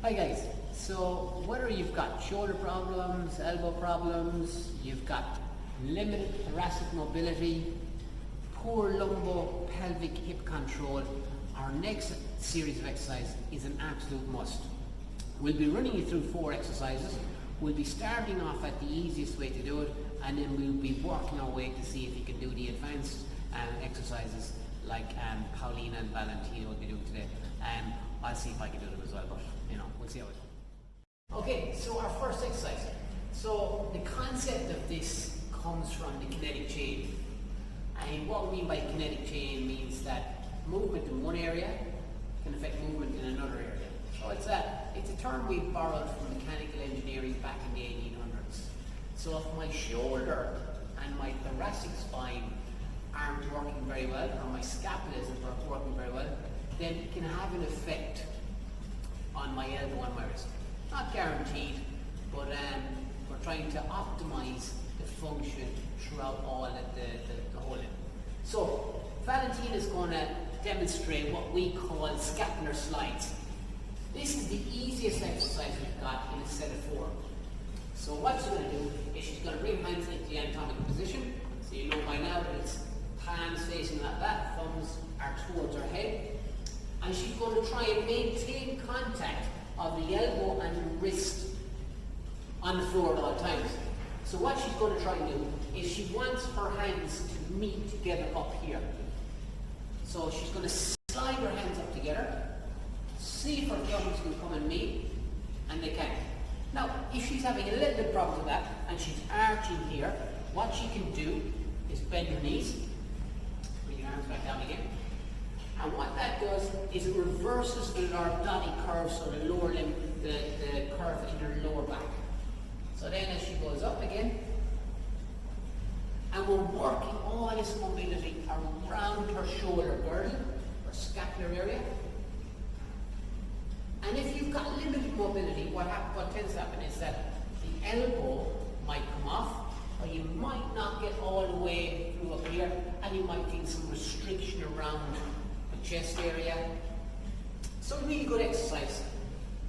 Hi guys, so whether you've got shoulder problems, elbow problems, you've got limited thoracic mobility, poor lumbo-pelvic hip control, our next series of exercises is an absolute must. We'll be running you through 4 exercises. We'll be starting off at the easiest way to do it, and then we'll be working our way to see if you can do the advanced exercises like Paulina and Valentina will be doing today. I'll see if I can do them as well, but we'll see how it goes. Okay, so our first exercise. So the concept of this comes from the kinetic chain. And what we mean by kinetic chain means that movement in one area can affect movement in another area. So it's a term we borrowed from mechanical engineering back in the 1800s. So if my shoulder and my thoracic spine aren't working very well, or my scapula isn't working very well, then it can have an effect on my elbow and my wrist. Not guaranteed, but we're trying to optimize the function throughout all of the whole limb. So Valentina is going to demonstrate what we call scapular slides. This is the easiest exercise we've got in a set of 4. So what she's going to do is she's going to bring her hands into the anatomical position. So you know by now that it's palms facing like that, thumbs are towards her head. And she's going to try and maintain contact of the elbow and the wrist on the floor at all times. So what she's going to try and do is she wants her hands to meet together up here. So she's going to slide her hands up together, see if her thumbs can come and meet, and they can. Now, if she's having a little bit of problem with that, and she's arching here, what she can do is bend her knees, bring your arms back down again, and what that does is it reverses the lordotic curve, so the lower limb, the curve in her lower back. So then as she goes up again, and we're working all this mobility around her shoulder girdle, or scapular area. And if you've got limited mobility, what tends to happen is that the elbow might come off, or you might not get all the way through up here, and you might feel some restriction around the chest area. So really good exercise,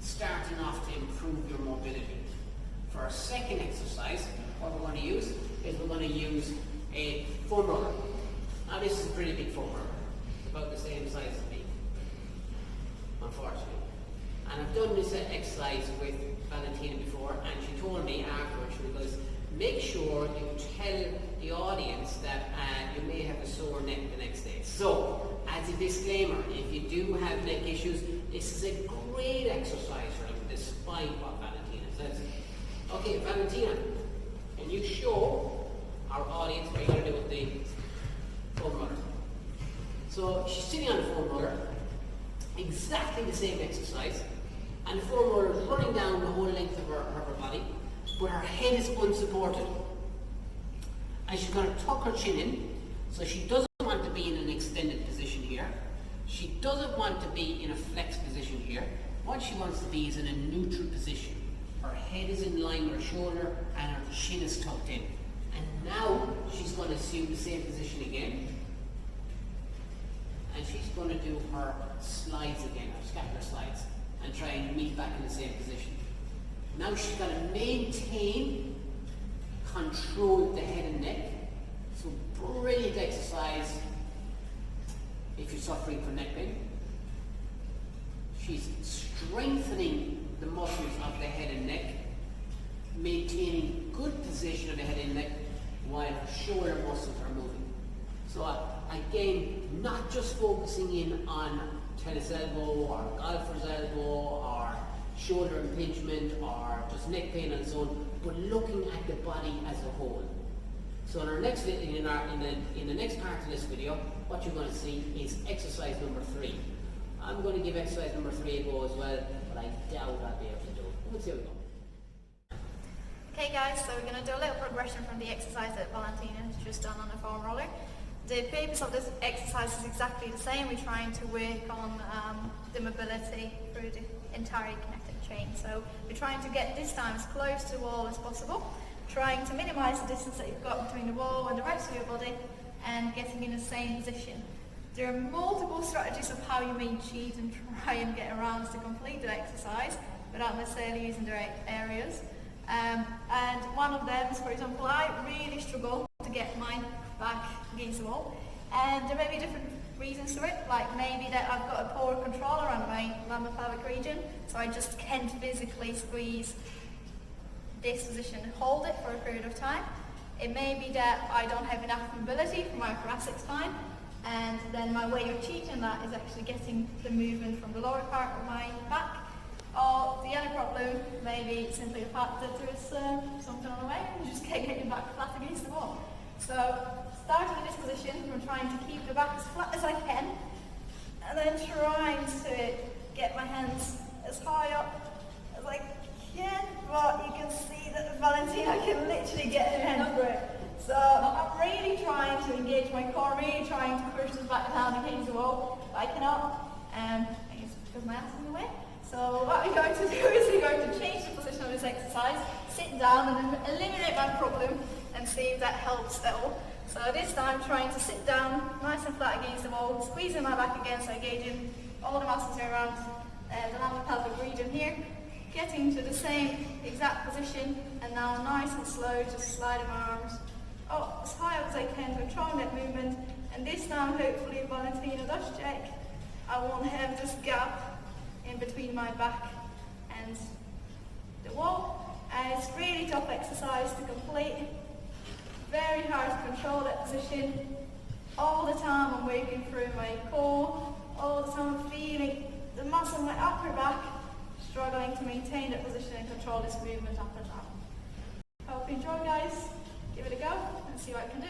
starting off to improve your mobility. For our second exercise, what we're going to use is we're going to use a foam roller. Now this is a pretty big foam roller, about the same size as me, unfortunately. And I've done this exercise with Valentina before, and she told me afterwards, she goes, make sure you tell the audience that you may have a sore neck the next day. So, as a disclaimer, if you do have neck issues, this is a great exercise for them, despite what Valentina says. Okay, Valentina, can you show our audience what you're going to do with the foam roller? So, she's sitting on the foam roller, exactly the same exercise, and the foam roller is running down the whole length of her body, but her head is unsupported. And she's going to tuck her chin in, so she doesn't want to be in an extended position here. She doesn't want to be in a flexed position here. What she wants to be is in a neutral position. Her head is in line with her shoulder, and her chin is tucked in. And now she's going to assume the same position again. And she's going to do her slides again, her scapular slides, and try and meet back in the same position. Now she's got to maintain control of the head and neck. So brilliant exercise if you're suffering from neck pain. She's strengthening the muscles of the head and neck, maintaining good position of the head and neck while her shoulder muscles are moving. So again, not just focusing in on tennis elbow or golfer's elbow or shoulder impingement or just neck pain on its own, but looking at the body as a whole. So in our next in the next part of this video, what you're going to see is exercise number 3. I'm going to give exercise number 3 a go as well, but I doubt I'll be able to do it. Let's see how we go. Okay guys, so we're going to do a little progression from the exercise that Valentina has just done on the foam roller. The purpose of this exercise is exactly the same. We're trying to work on the mobility through the entire kinetic chain. So we're trying to get this time as close to the wall as possible, trying to minimise the distance that you've got between the wall and the rest of your body, and getting in the same position. There are multiple strategies of how you may cheat and try and get around to complete the exercise without necessarily using the right areas. And one of them is, for example, I really struggle to get my back against the wall. And there may be different reasons to it, like maybe that I've got a poor control around my lumbar pelvic region, so I just can't physically squeeze this position and hold it for a period of time. It may be that I don't have enough mobility for my thoracic spine, and then my way of cheating that is actually getting the movement from the lower part of my back. Or the other problem may be simply the fact that there's something on the way and you just can't get your back flat against the wall. So starting in this position, I'm trying to keep the back as flat as I can, and then trying to get my hands as high up as I can, but you can see that Valentina can literally get her hand through it. So I'm really trying to engage my core, really trying to push this back down against the wall, but I cannot, I think it's because my ass is in the way. So what we're going to do is we're going to change the position of this exercise, sit down and then eliminate my problem and see if that helps at all. So this time trying to sit down nice and flat against the wall, squeezing my back again, so engaging all the muscles around the lumbar pelvic region here, getting to the same exact position, and now nice and slow, just sliding my arms up as high up as I can, controlling that movement. And this time hopefully if Valentina does check, I won't have this gap in between my back and the wall. And it's really tough exercise to complete. Very hard to control that position. All the time I'm working through my core, all the time I'm feeling the muscle in my upper back, struggling to maintain that position and control this movement up and down. Hope you enjoy, guys. Give it a go and see what I can do.